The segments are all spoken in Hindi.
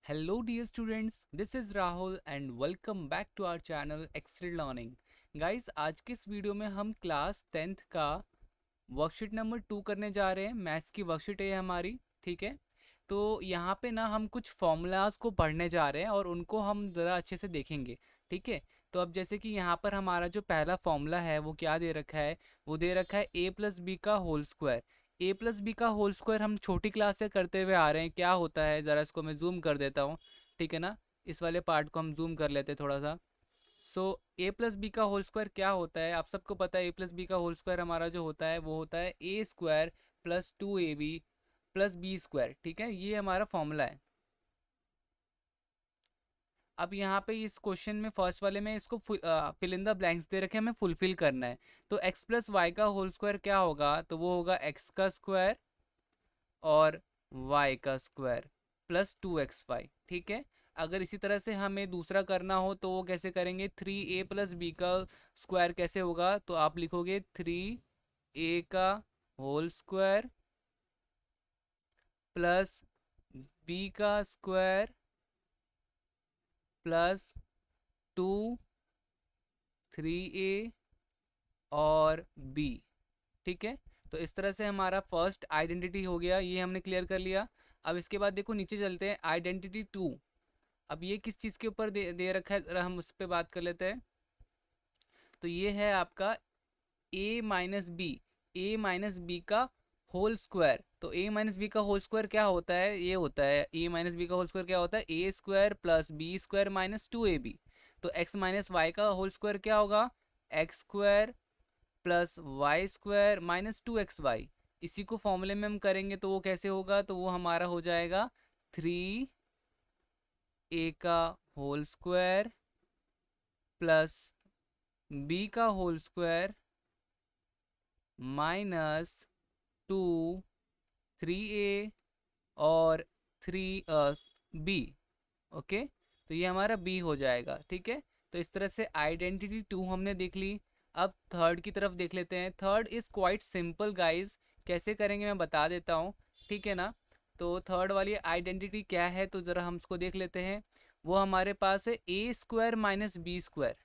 Hello dear students, this is Rahul and welcome back to our channel Excel Learning. Guys, आज के इस वीडियो में हम क्लास 10th का वर्कशीट नंबर 2 करने जा रहे हैं। मैथ्स की वर्कशीट है हमारी, ठीक है। तो यहाँ पे ना हम कुछ फॉर्मूलाज को पढ़ने जा रहे हैं और उनको हम ज़रा अच्छे से देखेंगे, ठीक है। तो अब जैसे कि यहाँ पर हमारा जो पहला फॉर्मूला है वो क्या दे रखा है, वो दे रखा है a प्लस बी का होल स्क्वायर। ए प्लस बी का होल स्क्वायर हम छोटी क्लास से करते हुए आ रहे हैं। क्या होता है, ज़रा इसको मैं जूम कर देता हूँ, ठीक है ना। इस वाले पार्ट को हम जूम कर लेते हैं थोड़ा सा। सो ए प्लस बी का होल स्क्वायर क्या होता है, आप सबको पता है। ए प्लस बी का होल स्क्वायर हमारा जो होता है वो होता है A square plus 2ab plus B square, ठीक है। ये हमारा फॉर्मूला है। अब यहाँ पे इस क्वेश्चन में फर्स्ट वाले में इसको फिल इन द ब्लैंक्स दे रखे हैं, हमें फुलफिल करना है। तो x प्लस वाई का होल स्क्वायर क्या होगा, तो वो होगा x का स्क्वायर और y का स्क्वायर प्लस 2xy, ठीक है। अगर इसी तरह से हमें दूसरा करना हो तो वो कैसे करेंगे, 3a प्लस बी का स्क्वायर कैसे होगा, तो आप लिखोगे 3a का होल स्क्वायर प्लस बी का स्क्वायर प्लस 2 3a और b, ठीक है। तो इस तरह से हमारा फर्स्ट आइडेंटिटी हो गया, ये हमने क्लियर कर लिया। अब इसके बाद देखो नीचे चलते हैं, आइडेंटिटी 2। अब ये किस चीज़ के ऊपर दे रखा है, ज़रा हम उस पर बात कर लेते हैं। तो ये है आपका a माइनस बी का होल स्क्वायर। तो a माइनस बी का होल स्क्वायर क्या होता है, ये होता है a माइनस बी का होल स्क्वायर क्या होता है, A square plus B square minus 2ab। तो x माइनस वाई का होल स्क्वायर क्या होगा, x square plus Y square minus 2xy। इसी को फॉर्मूले में हम करेंगे तो वो कैसे होगा, तो वो हमारा हो जाएगा 3a का होल स्क्वायर प्लस बी का होल स्क्वायर माइनस 2 3a और 3b, ओके। तो ये हमारा b हो जाएगा, ठीक है। तो इस तरह से आइडेंटिटी 2 हमने देख ली। अब थर्ड की तरफ देख लेते हैं। Third is quite simple guys, कैसे करेंगे मैं बता देता हूँ, ठीक है ना। तो थर्ड वाली आइडेंटिटी क्या है, तो ज़रा हम उसको देख लेते हैं। वो हमारे पास है A square minus B square.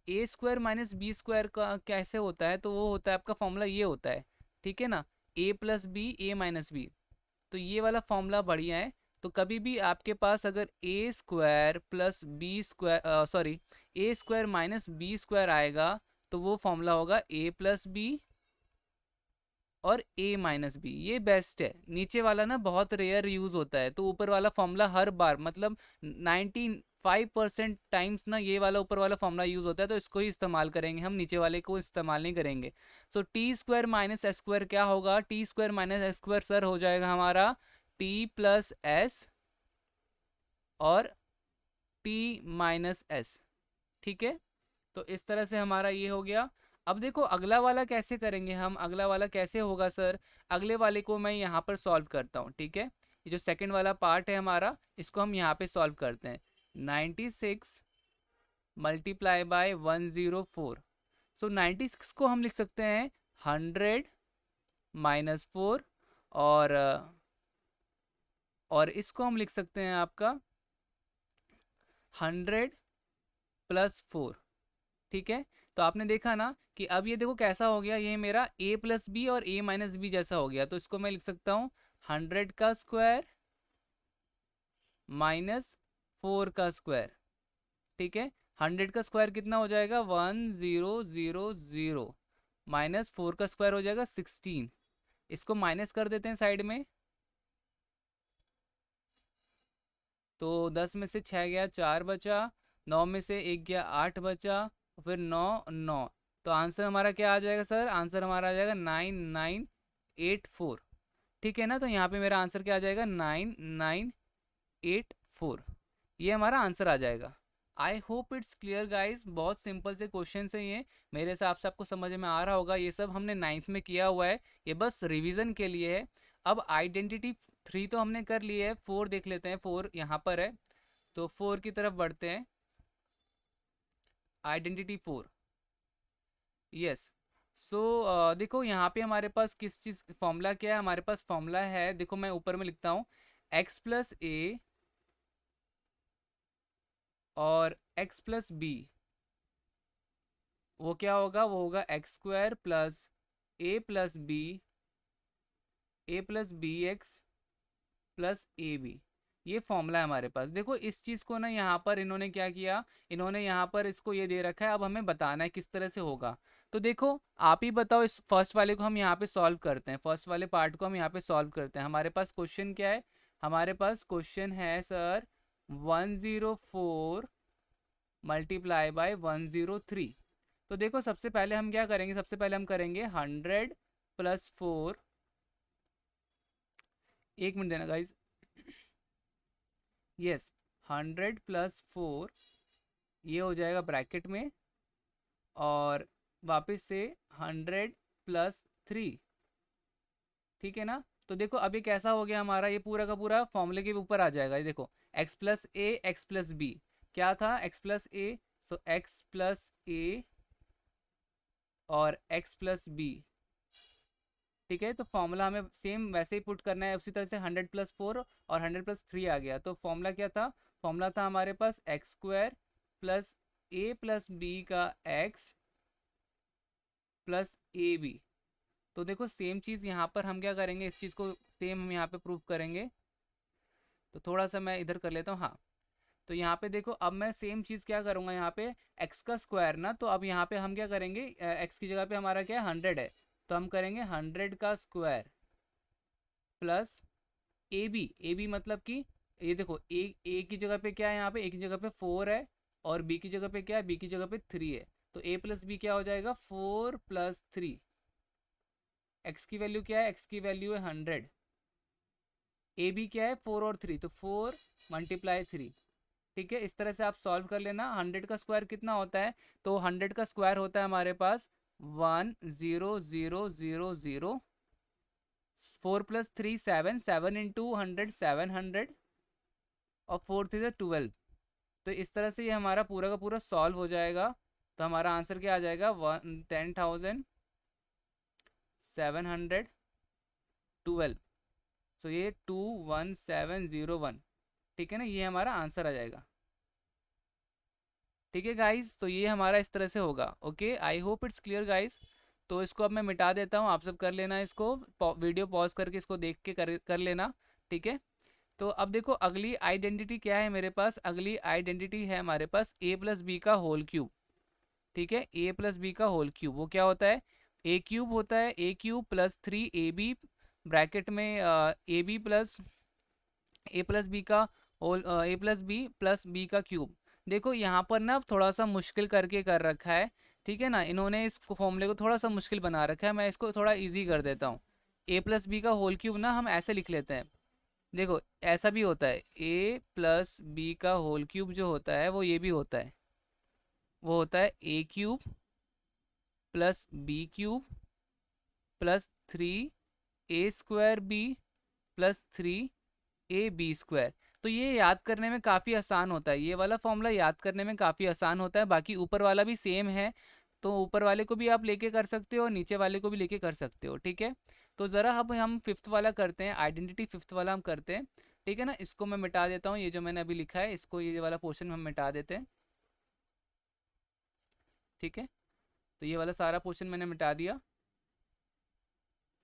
A square minus B square का कैसे होता है, तो वो होता है आपका फॉर्मूला ये होता है, ठीक है ना, ए प्लस बी ए माइनस बी। तो ये वाला फॉर्मूला बढ़िया है। तो कभी भी आपके पास अगर A square plus B square sorry A square minus B square आएगा तो वो फॉर्मूला होगा ए प्लस बी और ए माइनस बी। ये बेस्ट है। नीचे वाला ना बहुत रेयर यूज़ होता है, तो ऊपर वाला फॉर्मूला हर बार मतलब 95% टाइम्स ना ये वाला ऊपर वाला फॉर्मूला यूज़ होता है, तो इसको ही इस्तेमाल करेंगे हम, नीचे वाले को इस्तेमाल नहीं करेंगे। So T square minus S square क्या होगा, T square minus S square sir हो जाएगा हमारा टी प्लस एस और टी माइनस एस, ठीक है। तो इस तरह से हमारा ये हो गया। अब देखो अगला वाला कैसे करेंगे हम, अगला वाला कैसे होगा सर। अगले वाले को मैं यहाँ पर सॉल्व करता हूँ, ठीक है। ये जो सेकंड वाला पार्ट है हमारा, इसको हम यहाँ पे सॉल्व करते हैं। 96 मल्टीप्लाई बाय 104। सो 96 को हम लिख सकते हैं 100 - 4 और इसको हम लिख सकते हैं आपका 100 + 4, ठीक है। तो आपने देखा ना कि अब ये देखो कैसा हो गया, ये मेरा a प्लस बी और a माइनस बी जैसा हो गया। तो इसको मैं लिख सकता हूँ 100 का स्क्वायर माइनस 4 का स्क्वायर, ठीक है। 100 का स्क्वायर कितना हो जाएगा, 1000 माइनस 4 का स्क्वायर हो जाएगा 16। इसको माइनस कर देते हैं साइड में। तो 10 में से 6 गया, 4 बचा। 9 में से 1 गया, 8 बचा। फिर 9 9। तो आंसर हमारा क्या आ जाएगा सर, आंसर हमारा आ जाएगा 9984, ठीक है ना। तो यहाँ पे मेरा आंसर क्या आ जाएगा, 9984। ये हमारा आंसर आ जाएगा। I hope it's clear guys, बहुत सिंपल से क्वेश्चन है ये। मेरे हिसाब से आपको समझ में आ रहा होगा। ये सब हमने 9th में किया हुआ है, ये बस रिवीजन के लिए है। अब आइडेंटिटी 3 तो हमने कर ली है, 4 देख लेते हैं। 4 यहाँ पर है, तो 4 की तरफ बढ़ते हैं। Identity 4, yes. सो देखो यहाँ पे हमारे पास किस चीज़ फॉर्मूला क्या है, हमारे पास फॉर्मूला है, देखो मैं ऊपर में लिखता हूँ x प्लस ए और x प्लस बी, वो क्या होगा, वो होगा x square plus a plus b x plus a b. ये फॉर्मूला है हमारे पास। देखो इस चीज़ को ना यहाँ पर इन्होंने क्या किया, इन्होंने यहाँ पर इसको ये दे रखा है, अब हमें बताना है किस तरह से होगा। तो देखो आप ही बताओ, इस फर्स्ट वाले को हम यहाँ पे सॉल्व करते हैं, फर्स्ट वाले पार्ट को हम यहाँ पे सॉल्व करते हैं। हमारे पास क्वेश्चन क्या है, हमारे पास क्वेश्चन है सर 104 मल्टीप्लाई बाय 103। तो देखो सबसे पहले हम क्या करेंगे, सबसे पहले हम करेंगे 100 + 4, एक मिनट देना गाइज, यस 100 + 4, ये हो जाएगा ब्रैकेट में, और वापस से 100 + 3, ठीक है ना। तो देखो अभी कैसा हो गया हमारा, ये पूरा का पूरा फॉर्मूले के ऊपर आ जाएगा। ये देखो x प्लस ए एक्स प्लस बी, क्या था x प्लस ए, सो x प्लस ए और x प्लस बी, ठीक है। तो फॉर्मूला हमें सेम वैसे ही पुट करना है, उसी तरह से 100 + 4 और 100 + 3 आ गया। तो फॉर्मूला क्या था, फॉर्मूला था हमारे पास x square plus a plus B का x प्लस ए बी। तो देखो सेम चीज़ यहाँ पर हम क्या करेंगे, इस चीज़ को सेम हम यहाँ पे प्रूव करेंगे। तो थोड़ा सा मैं इधर कर लेता हूँ, हाँ। तो यहाँ पे देखो अब मैं सेम चीज़ क्या करूँगा, यहाँ पे x का स्क्वायर ना, तो अब यहाँ पे हम क्या करेंगे, x की जगह पे हमारा क्या है 100 है, तो हम करेंगे 100 का स्क्वायर प्लस ए बी मतलब कि ये देखो ए की जगह पे क्या है, यहाँ पे ए की जगह पे 4 है, और बी की जगह पे क्या है, बी की जगह पे 3 है। तो ए प्लस बी क्या हो जाएगा, 4 + 3। एक्स की वैल्यू क्या है, एक्स की वैल्यू है 100, ए बी क्या है 4 और 3, तो 4 × 3, ठीक है। इस तरह से आप सॉल्व कर लेना। 100 का स्क्वायर कितना होता है, तो 100 का स्क्वायर होता है हमारे पास 10000, 4 + 3 7, 7 × 100 700, और 4 3 12। तो इस तरह से ये हमारा पूरा का पूरा सॉल्व हो जाएगा। तो हमारा आंसर क्या आ जाएगा, 10,712। सो ये 21701, ठीक है ना, ये हमारा आंसर आ जाएगा। ठीक है गाइज, तो ये हमारा इस तरह से होगा। Okay, I hope it's clear guys. तो इसको अब मैं मिटा देता हूँ, आप सब कर लेना इसको, वीडियो पॉज करके इसको देख के कर लेना, ठीक है। तो अब देखो अगली आइडेंटिटी क्या है मेरे पास, अगली आइडेंटिटी है हमारे पास a + b का होल क्यूब, ठीक है। a + b का होल क्यूब वो क्या होता है, a क्यूब होता है, a³ + 3ab, ब्रैकेट में a + b का होल, a + b + b का क्यूब। देखो यहाँ पर ना थोड़ा सा मुश्किल करके कर रखा है, ठीक है ना, इन्होंने इस फॉर्मूले को थोड़ा सा मुश्किल बना रखा है, मैं इसको थोड़ा इजी कर देता हूँ। a + b का होल क्यूब ना हम ऐसे लिख लेते हैं, देखो ऐसा भी होता है, a + b का होल क्यूब जो होता है वो ये भी होता है, वो होता है a³ + b³ + 3a² b + 3ab²। तो ये याद करने में काफ़ी आसान होता है, ये वाला फॉर्मूला याद करने में काफ़ी आसान होता है। बाकी ऊपर वाला भी सेम है, तो ऊपर वाले को भी आप लेके कर सकते हो और नीचे वाले को भी लेके कर सकते हो, ठीक है। तो ज़रा अब हम फिफ्थ वाला करते हैं, आइडेंटिटी फिफ्थ वाला हम करते हैं, ठीक है ना। इसको मैं मिटा देता हूँ, ये जो मैंने अभी लिखा है इसको, ये वाला पोर्शन हम मिटा देते हैं, ठीक है। तो ये वाला सारा पोर्शन मैंने मिटा दिया।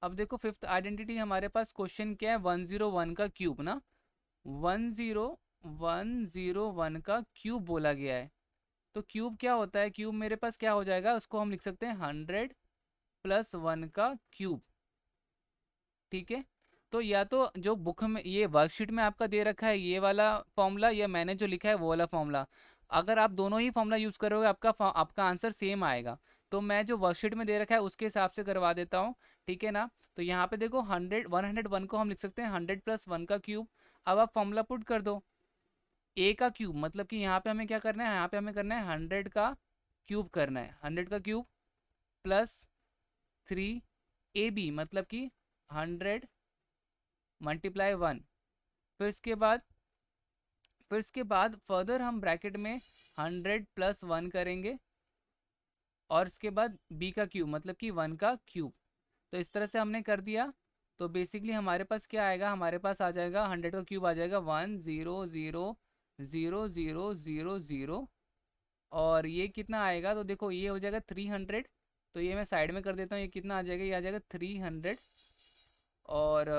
अब देखो फिफ्थ आइडेंटिटी हमारे पास क्वेश्चन क्या है, 101 का क्यूब ना, 10101 का क्यूब बोला गया है। तो क्यूब क्या होता है, क्यूब मेरे पास क्या हो जाएगा, उसको हम लिख सकते हैं 100 + 1 का क्यूब, ठीक है। तो या तो जो बुक में ये वर्कशीट में आपका दे रखा है ये वाला फॉर्मूला, या मैंने जो लिखा है वो वाला फॉर्मूला, अगर आप दोनों ही फॉर्मूला यूज़ करोगे आपका आंसर सेम आएगा। तो मैं जो वर्कशीट में दे रखा है उसके हिसाब से करवा देता हूँ, ठीक है ना। तो यहाँ पे देखो 101 को हम लिख सकते हैं 100 + 1 का क्यूब। अब आप फॉर्मूला पुट कर दो, ए का क्यूब मतलब कि यहाँ पे हमें क्या करना है, यहाँ पे हमें करना है 100 का क्यूब करना है, 100 का क्यूब प्लस 3ab मतलब कि 100 × 1। फिर इसके बाद फर्दर हम ब्रैकेट में 100 + 1 करेंगे, और इसके बाद b का क्यूब मतलब कि 1 का क्यूब। तो इस तरह से हमने कर दिया। तो बेसिकली हमारे पास क्या आएगा, हमारे पास आ जाएगा 100 का क्यूब आ जाएगा 0 0 0 0। और ये कितना आएगा, तो देखो ये हो जाएगा 300। तो ये मैं साइड में कर देता हूँ, ये कितना आ जाएगा, ये आ जाएगा 300 और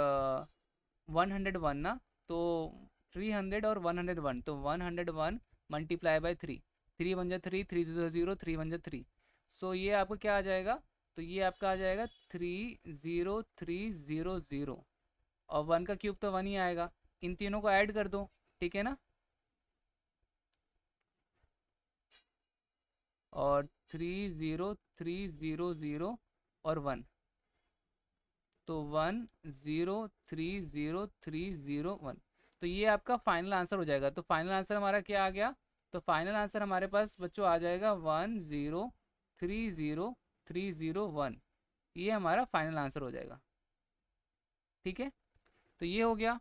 101 ना। तो 300 और 101, तो 101 मल्टीप्लाई बाय 3। 3 वन जा 3, 3 0 0, 3 वन जा 3। सो ये आपका क्या आ जाएगा, तो ये आपका आ जाएगा 30300। और 1 का क्यूब तो 1 ही आएगा। इन तीनों को ऐड कर दो, ठीक है ना। और 30300 और 1, तो 1 0 3 0 3 0 1। तो ये आपका फाइनल आंसर हो जाएगा। तो फाइनल आंसर हमारा क्या आ गया, तो फाइनल आंसर हमारे पास बच्चों आ जाएगा 1 0 3 0 3 0 1। ये हमारा फाइनल आंसर हो जाएगा, ठीक है। तो ये हो गया।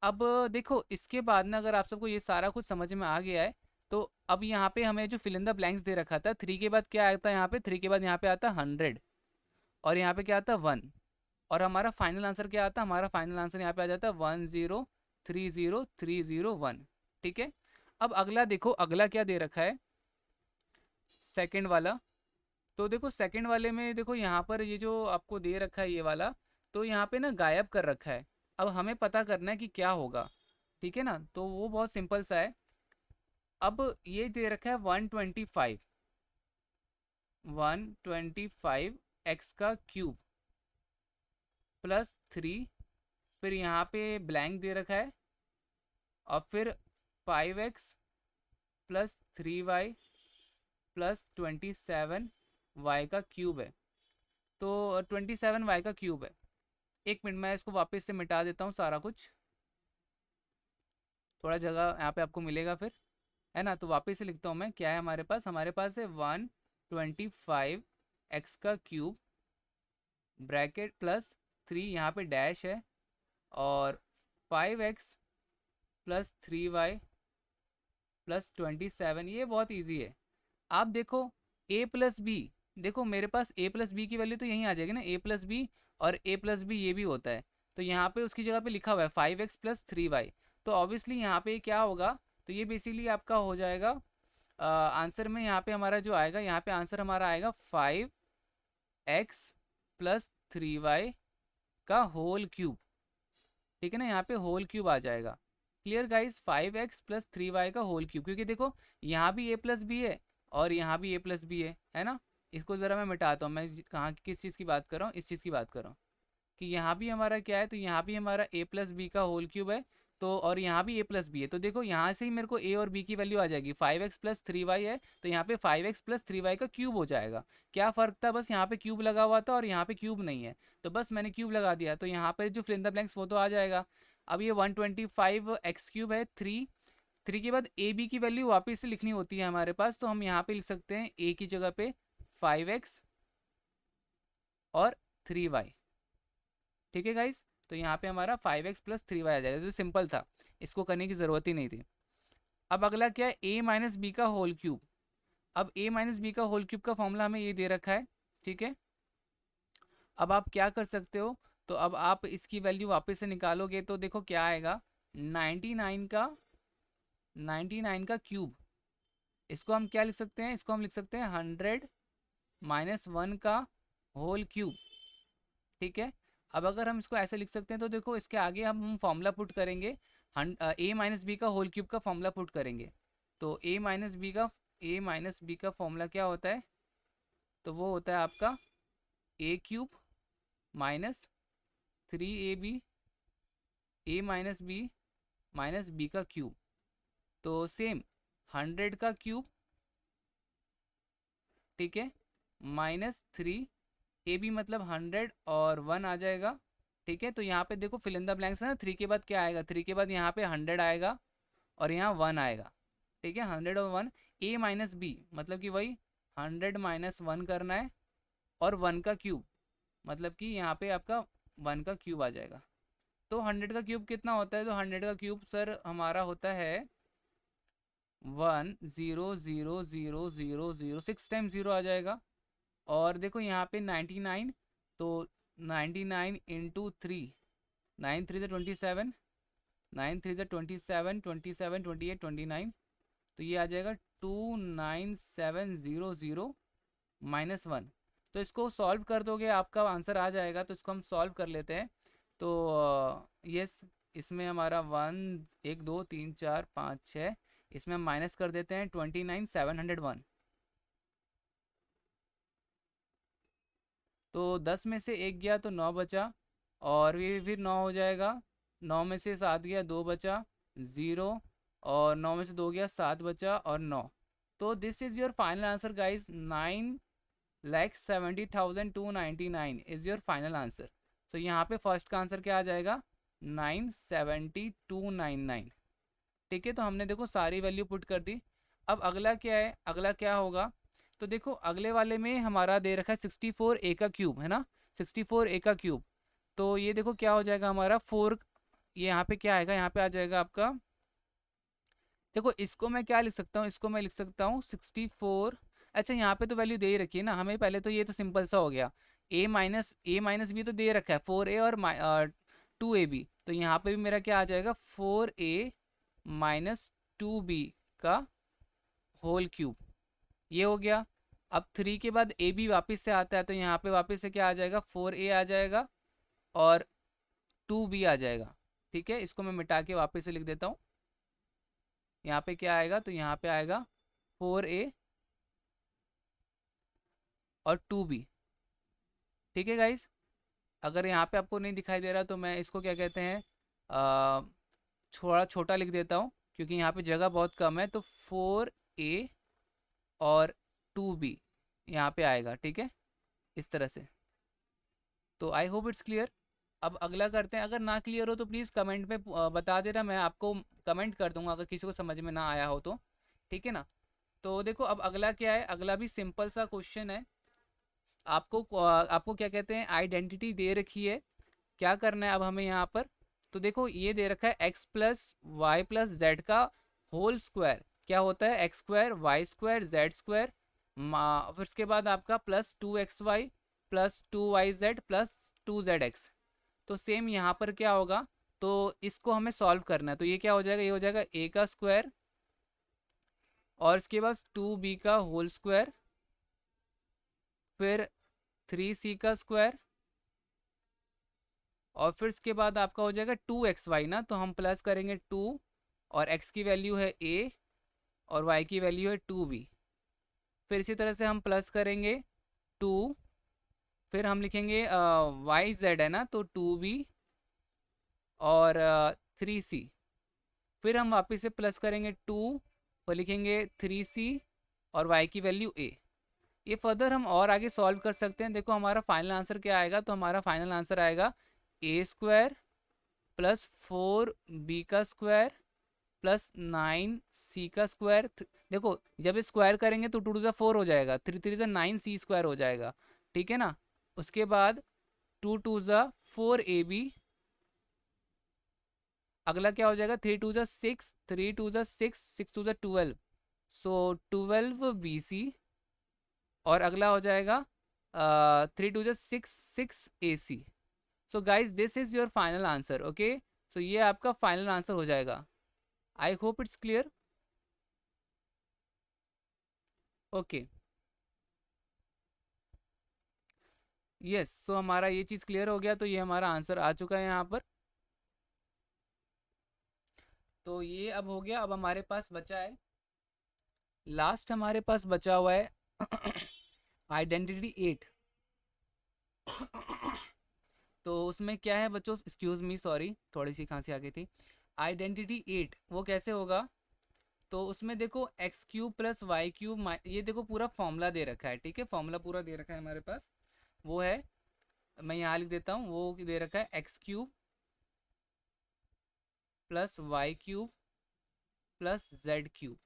अब देखो इसके बाद ना, अगर आप सबको ये सारा कुछ समझ में आ गया है, तो अब यहाँ पे हमें जो फिल इन द ब्लैंक्स दे रखा था, 3 के बाद क्या आता है यहाँ पे, 3 के बाद यहाँ पे आता है 100, और यहाँ पे क्या आता है 1। और हमारा फाइनल आंसर क्या आता है, हमारा फाइनल आंसर यहाँ पे आ जाता है 1 0 3 0 3 0 1, ठीक है। अब अगला देखो, अगला क्या दे रखा है, सेकंड वाला। तो देखो सेकंड वाले में देखो यहाँ पर ये जो आपको दे रखा है ये वाला, तो यहाँ पे ना गायब कर रखा है। अब हमें पता करना है कि क्या होगा, ठीक है ना। तो वो बहुत सिंपल सा है। अब ये दे रखा है 125, 125 एक्स का क्यूब +3। फिर यहाँ पे ब्लैंक दे रखा है, और फिर 5x +3y +27y का क्यूब है। तो 27y का क्यूब है। एक मिनट, मैं इसको वापस से मिटा देता हूँ सारा कुछ, थोड़ा जगह यहाँ पे आपको मिलेगा फिर, है ना। तो वापस से लिखता हूँ मैं, क्या है हमारे पास है 125 एक्स का क्यूब ब्रैकेट +3, यहाँ पे डैश है, और 5x +3y +27। ये बहुत इजी है। आप देखो a+b, देखो मेरे पास a+b की वैल्यू तो यहीं आ जाएगी ना, a+b, और a+b ये भी होता है। तो यहाँ पे उसकी जगह पे लिखा हुआ है 5x +3y। तो ऑब्वियसली यहाँ पे क्या होगा, तो ये बेसिकली आपका हो जाएगा आंसर में, यहाँ पे हमारा जो आएगा, यहाँ पे आंसर हमारा आएगा 5x +3y का होल क्यूब, ठीक है ना। यहाँ पे होल क्यूब आ जाएगा। क्लियर गाइस, 5x +3y का होल क्यूब, क्योंकि देखो यहाँ भी a+b है और यहाँ भी a+b है ना। इसको ज़रा मैं मिटाता हूँ, मैं कहाँ किस चीज़ की बात कर रहा हूँ, इस चीज़ की बात कर रहा हूँ कि यहाँ भी हमारा क्या है, तो यहाँ भी हमारा a+b का होल क्यूब है। तो और यहाँ भी a+b है, तो देखो यहाँ से ही मेरे को a और b की वैल्यू आ जाएगी। 5x +3y है, तो यहाँ पे 5x +3y का क्यूब हो जाएगा। क्या फ़र्क था, बस यहाँ पे क्यूब लगा हुआ था और यहाँ पे क्यूब नहीं है, तो बस मैंने क्यूब लगा दिया, तो यहाँ पर जो फिल इन द ब्लैंक्स वो तो आ जाएगा। अब ये 125x³ है, 3 के बाद ए बी की वैल्यू वापस से लिखनी होती है हमारे पास, तो हम यहाँ पे लिख सकते हैं a की जगह पे 5x और 3y, ठीक है गाइस। तो यहाँ पे हमारा 5x +3y आ जाएगा, जो सिंपल था, इसको करने की ज़रूरत ही नहीं थी। अब अगला क्या है, a - b का होल क्यूब। अब a - b का होल क्यूब का फॉर्मूला हमें ये दे रखा है, ठीक है। अब आप क्या कर सकते हो, तो अब आप इसकी वैल्यू वापस से निकालोगे, तो देखो क्या आएगा, 99 का 99 का क्यूब। इसको हम क्या लिख सकते हैं, इसको हम लिख सकते हैं 100 - 1 का होल क्यूब, ठीक है। अब अगर हम इसको ऐसे लिख सकते हैं, तो देखो इसके आगे हम फॉर्मूला पुट करेंगे, a - b का होल क्यूब का फॉर्मूला पुट करेंगे। तो a - b का फॉर्मूला क्या होता है, तो वो होता है आपका a³ -3ab a - b का क्यूब। तो सेम 100 का क्यूब, ठीक है, -3ab मतलब 100 और 1 आ जाएगा, ठीक है। तो यहाँ पे देखो फिल इन द ब्लैंक्स है ना, 3 के बाद क्या आएगा, 3 के बाद यहाँ पे 100 आएगा और यहाँ 1 आएगा, ठीक है। 100 और 1, a - b मतलब कि वही 100 - 1 करना है, और 1 का क्यूब मतलब कि यहाँ पे आपका 1 का क्यूब आ जाएगा। तो 100 का क्यूब कितना होता है, तो 100 का क्यूब सर हमारा होता है 1 0 0 0 0 0, 6 टाइम 0 आ जाएगा। और देखो यहाँ पे 99, तो 99 × 3, 9 3 27, 9 3 27, 27 28 29, तो ये आ जाएगा 29700 -1। तो इसको सॉल्व कर दोगे आपका आंसर आ जाएगा। तो इसको हम सॉल्व कर लेते हैं। तो यस, इसमें हमारा 1 1 2 3 4 5 6, इसमें हम माइनस कर देते हैं 29701। तो 10 में से एक गया तो 9 बचा, और ये फिर 9 हो जाएगा। 9 में से 7 गया, 2 बचा, 0। और 9 में से 2 गया, 7 बचा और 9। तो this is your final answer guys. 9,70,299 is your final answer. तो यहाँ पे फर्स्ट का आंसर क्या आ जाएगा? 9,72,99। ठीक है, तो हमने देखो सारी वैल्यू पुट कर दी। अब अगला क्या है, अगला क्या होगा? तो देखो अगले वाले में हमारा दे रखा है 64 a का क्यूब, है ना? 64 a का क्यूब। तो ये देखो क्या हो जाएगा हमारा 4। ये यहाँ पे क्या आएगा? यहाँ पे आ जाएगा आपका, देखो इसको मैं क्या लिख सकता हूँ, इसको मैं लिख सकता हूँ 64। अच्छा, यहाँ पे तो वैल्यू दे ही रखी है ना हमें पहले, तो ये तो सिंपल सा हो गया। a माइनस b तो दे रखा है 4a और 2ab। तो यहाँ पे भी मेरा क्या आ जाएगा? 4a माइनस 2b का होल क्यूब। ये हो गया। अब 3 के बाद ए बी वापस से आता है, तो यहाँ पे वापस से क्या आ जाएगा? 4a आ जाएगा और 2b आ जाएगा। ठीक है, इसको मैं मिटा के वापस से लिख देता हूँ। यहाँ पे क्या आएगा? तो यहाँ पे आएगा 4a और 2b। ठीक है गाइज, अगर यहाँ पे आपको नहीं दिखाई दे रहा तो मैं इसको क्या कहते हैं, थोड़ा छोटा लिख देता हूँ, क्योंकि यहाँ पे जगह बहुत कम है। तो 4a और 2b यहाँ पे आएगा। ठीक है, इस तरह से। तो आई होप इट्स क्लियर। अब अगला करते हैं। अगर ना क्लियर हो तो प्लीज़ कमेंट में बता देना, मैं आपको कमेंट कर दूंगा अगर किसी को समझ में ना आया हो तो। ठीक है ना? तो देखो अब अगला क्या है, अगला भी सिंपल सा क्वेश्चन है। आपको क्या कहते हैं, आइडेंटिटी दे रखी है। क्या करना है अब हमें यहाँ पर? तो देखो ये दे रखा है x plus y plus z का होल स्क्वायर। क्या होता है? X square y square z square, फिर उसके बाद आपका plus 2xy plus 2yz plus 2zx। तो सेम यहाँ पर क्या होगा? तो इसको हमें सॉल्व करना है। तो ये क्या हो जाएगा? ये हो जाएगा a का स्क्वायर और इसके बाद 2b का होल स्क्वायर, फिर 3c का स्क्वायर, और फिर इसके बाद आपका हो जाएगा 2xy ना। तो हम प्लस करेंगे 2, और x की वैल्यू है a और y की वैल्यू है 2b। फिर इसी तरह से हम प्लस करेंगे 2, फिर हम लिखेंगे वाई जेड है ना, तो 2b और 3c। फिर हम वापस से प्लस करेंगे 2, फिर लिखेंगे 3c और y की वैल्यू a। ये फर्दर हम और आगे सॉल्व कर सकते हैं। देखो हमारा फाइनल आंसर क्या आएगा? तो हमारा फाइनल आंसर आएगा a स्क्वायर प्लस 4b का स्क्वायर प्लस 9c का स्क्वायर। देखो जब स्क्वायर करेंगे तो 2 टू 4 हो जाएगा, 3 3 9c स्क्वायर हो जाएगा। ठीक है ना? उसके बाद 2 टू 4ab, अगला क्या हो जाएगा? 3 to 6, 3 to 6, 6 to 12, so 12bc। और अगला हो जाएगा 3 to 6, 6ac। So guys this is your final answer. Okay, so ये आपका फाइनल आंसर हो जाएगा। I hope it's clear. Okay, yes, so हमारा ये चीज़ क्लियर हो गया। तो ये हमारा आंसर आ चुका है यहाँ पर। तो ये अब हो गया। अब हमारे पास बचा है लास्ट, हमारे पास बचा हुआ है आइडेंटिटी 8। तो उसमें क्या है बच्चों, एक्सक्यूज मी सॉरी, थोड़ी सी खांसी आ गई थी। आइडेंटिटी 8 वो कैसे होगा? तो उसमें देखो x cube plus y cube, ये देखो पूरा फॉर्मूला दे रखा है। ठीक है, फॉर्मूला पूरा दे रखा है हमारे पास। वो है, मैं यहाँ लिख देता हूँ, वो दे रखा है x cube plus y cube plus z cube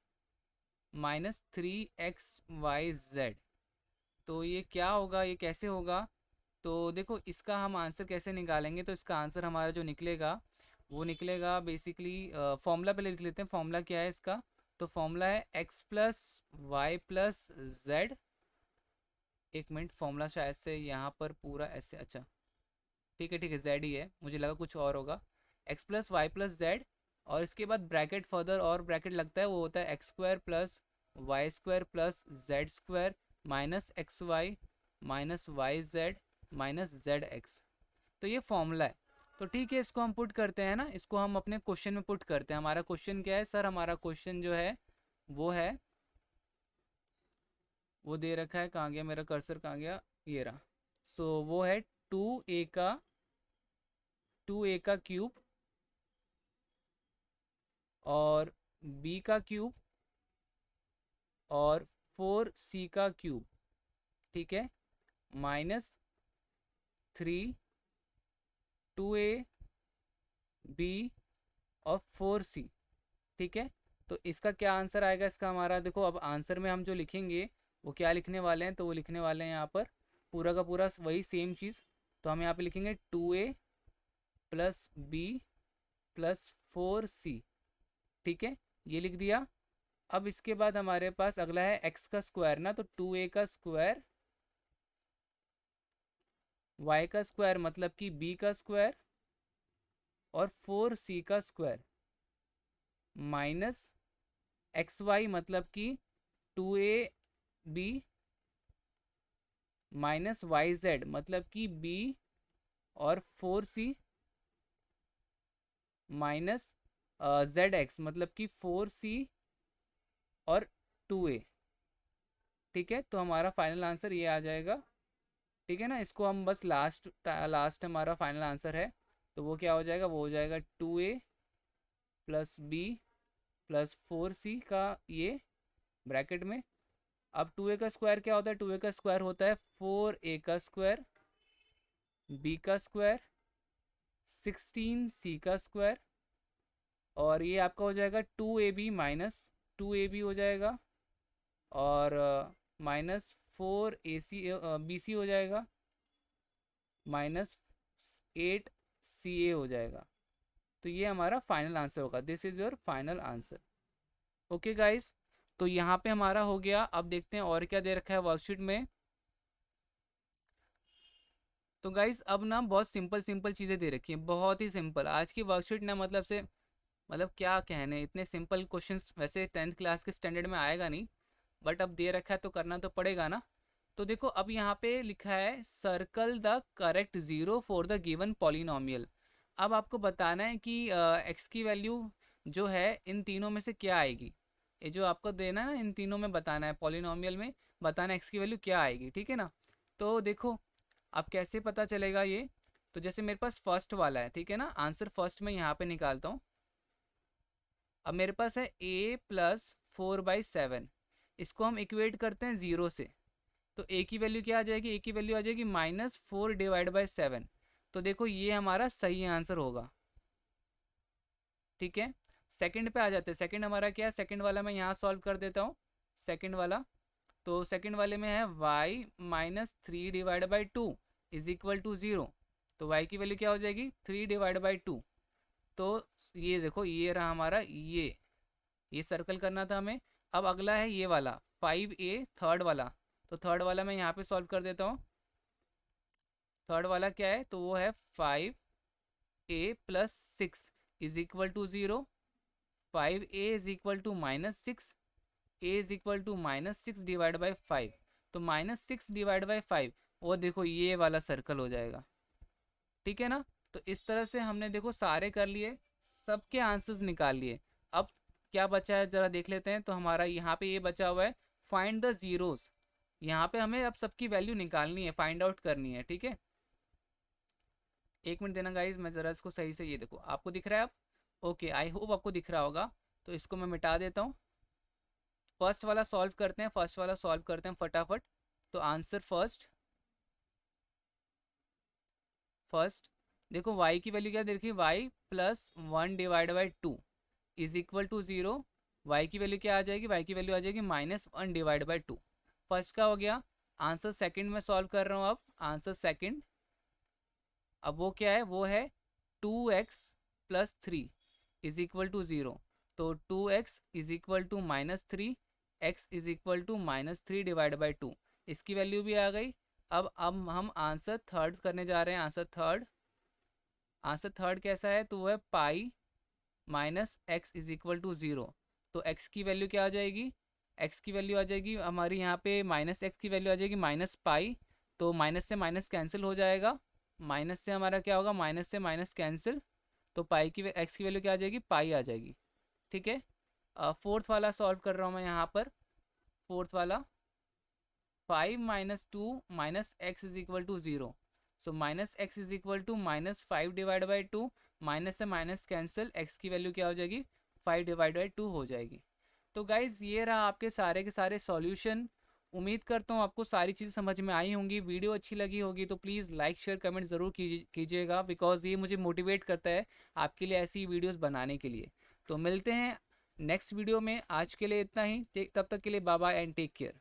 minus 3xyz। तो ये क्या होगा, ये कैसे होगा? तो देखो इसका हम आंसर कैसे निकालेंगे? तो इसका आंसर हमारा जो निकलेगा वो निकलेगा बेसिकली, फॉर्मूला पहले लिख लेते हैं। फॉर्मूला क्या है इसका? तो फॉर्मूला है x plus y plus z. एक मिनट, फॉर्मूला शायद से यहाँ पर पूरा ऐसे, अच्छा ठीक है जेड ही है, मुझे लगा कुछ और होगा। x plus y plus z और इसके बाद ब्रैकेट फर्दर और ब्रैकेट लगता है, वो होता है x square plus Y square plus z square minus x y minus y z minus z x. तो ये फॉर्मूला है। तो ठीक है, इसको हम पुट करते हैं ना, इसको हम अपने क्वेश्चन में पुट करते हैं। हमारा क्वेश्चन क्या है सर? हमारा क्वेश्चन जो है वो है, वो दे रखा है, कहाँ गया मेरा कर्सर, कहाँ गया, ये रहा। सो वो है टू ए का क्यूब और बी का क्यूब और 4c का क्यूब, ठीक है, माइनस 3 2a b और 4c, ठीक है। तो इसका क्या आंसर आएगा इसका? हमारा देखो, अब आंसर में हम जो लिखेंगे वो क्या लिखने वाले हैं, तो वो लिखने वाले हैं यहाँ पर पूरा का पूरा वही सेम चीज़। तो हम यहाँ पे लिखेंगे 2a+b+4c, ठीक है, ये लिख दिया। अब इसके बाद हमारे पास अगला है एक्स का स्क्वायर ना, तो 2a का स्क्वायर, y का स्क्वायर मतलब कि b का स्क्वायर और 4c का स्क्वायर माइनस एक्स वाई मतलब कि 2ab माइनस वाई जेड मतलब कि b और 4c माइनस जेड एक्स मतलब कि 4c और 2a, ठीक है। तो हमारा फाइनल आंसर ये आ जाएगा, ठीक है ना। इसको हम बस लास्ट हमारा फाइनल आंसर है, तो वो क्या हो जाएगा, वो हो जाएगा 2a+b+4c का ये ब्रैकेट में। अब 2a का स्क्वायर क्या होता है? 2a का स्क्वायर होता है 4a का स्क्वायर, b का स्क्वायर, 16c का स्क्वायर, और ये आपका हो जाएगा 2ab हो जाएगा, और -4ac bc हो जाएगा, -8ca हो जाएगा। तो ये हमारा फाइनल आंसर होगा। This is your final answer. Okay guys, तो यहाँ पे हमारा हो गया। अब देखते हैं और क्या दे रखा है वर्कशीट में। तो गाइस अब ना बहुत सिंपल सिंपल चीज़ें दे रखी हैं, बहुत ही सिंपल। आज की वर्कशीट ना मतलब से, मतलब क्या कहने, इतने सिंपल क्वेश्चंस वैसे 10th क्लास के स्टैंडर्ड में आएगा नहीं, बट अब दे रखा है तो करना तो पड़ेगा ना। तो देखो, अब यहाँ पे लिखा है circle the correct zero for the given polynomial. अब आपको बताना है कि एक्स की वैल्यू जो है इन तीनों में से क्या आएगी। ये जो आपको देना है ना, इन तीनों में बताना है, पॉलिनोमियल में बताना एक्स की वैल्यू क्या आएगी, ठीक है ना। तो देखो, अब कैसे पता चलेगा ये? तो जैसे मेरे पास फर्स्ट वाला है, ठीक है ना, आंसर फर्स्ट में यहाँ पे निकालता हूँ। अब मेरे पास है a+4/7, इसको हम इक्वेट करते हैं ज़ीरो से। तो ए की वैल्यू क्या आ जाएगी? ए की वैल्यू आ जाएगी -4/7। तो देखो ये हमारा सही आंसर होगा, ठीक है। सेकंड पे आ जाते हैं। सेकंड हमारा क्या है? सेकंड वाला मैं यहाँ सॉल्व कर देता हूँ। सेकंड वाला, तो सेकंड वाले में है y-3/2 इज इक्वल टू 0। तो y की वैल्यू क्या हो जाएगी? 3/2। तो ये देखो, ये रहा हमारा, ये सर्कल करना था हमें। अब अगला है ये वाला 5a, थर्ड वाला। तो थर्ड वाला मैं यहाँ पे सॉल्व कर देता हूँ। थर्ड वाला क्या है? तो वो है 5a+6 is equal to 0। 5a is equal to -6, a is equal to -6/5। तो -6/5, वो देखो ये वाला सर्कल हो जाएगा, ठीक है ना। तो इस तरह से हमने देखो सारे कर लिए, सबके आंसर्स निकाल लिए। अब क्या बचा है ज़रा देख लेते हैं। तो हमारा यहाँ पे ये बचा हुआ है, फाइंड द ज़ीरोज़। यहाँ पे हमें अब सबकी वैल्यू निकालनी है, फाइंड आउट करनी है, ठीक है। एक मिनट देना गाइज, मैं ज़रा इसको सही से, ये देखो आपको दिख रहा है अब? ओके, आई होप आपको दिख रहा होगा। तो इसको मैं मिटा देता हूँ। फर्स्ट वाला सॉल्व करते हैं, फर्स्ट वाला सॉल्व करते हैं फटाफट। तो आंसर फर्स्ट, फर्स्ट देखो y की वैल्यू क्या देखिए, y+1/2 is equal to 0। y की वैल्यू क्या आ जाएगी? y की वैल्यू आ जाएगी -1/2। फर्स्ट का हो गया। आंसर सेकंड में सॉल्व कर रहा हूँ अब। आंसर सेकंड, अब वो क्या है? वो है 2x+3 इज इक्वल टू 0। तो 2x is equal to -3, x is equal to -3/2। इसकी वैल्यू भी आ गई। अब हम आंसर थर्ड करने जा रहे हैं। आंसर थर्ड, आंसर थर्ड कैसा है? तो वो है minus x is equal to zero. तो एक्स की वैल्यू क्या आ जाएगी, एक्स की वैल्यू आ जाएगी हमारी यहाँ पे माइनस एक्स की वैल्यू आ जाएगी माइनस पाई। तो माइनस से माइनस कैंसिल हो जाएगा, माइनस से हमारा क्या होगा, माइनस से माइनस कैंसिल। तो पाई की एक्स की वैल्यू क्या आ जाएगी, पाई आ जाएगी। ठीक है। फोर्थ वाला सॉल्व कर रहा हूँ मैं यहाँ पर। फोर्थ वाला 5 - 2 minus x is equal to zero. So minus x is equal to -5/2। Minus से माइनस कैंसिल, एक्स की वैल्यू क्या हो जाएगी, 5/2 हो जाएगी। तो गाइज़ ये रहा आपके सारे के सारे सॉल्यूशन। उम्मीद करता हूँ आपको सारी चीज़ें समझ में आई होंगी। वीडियो अच्छी लगी होगी तो प्लीज़ लाइक शेयर कमेंट ज़रूर कीजिएगा, बिकॉज़ ये मुझे मोटिवेट करता है आपके लिए ऐसी वीडियोस बनाने के लिए। तो मिलते हैं नेक्स्ट वीडियो में। आज के लिए इतना ही, तब तक के लिए bye bye and take care.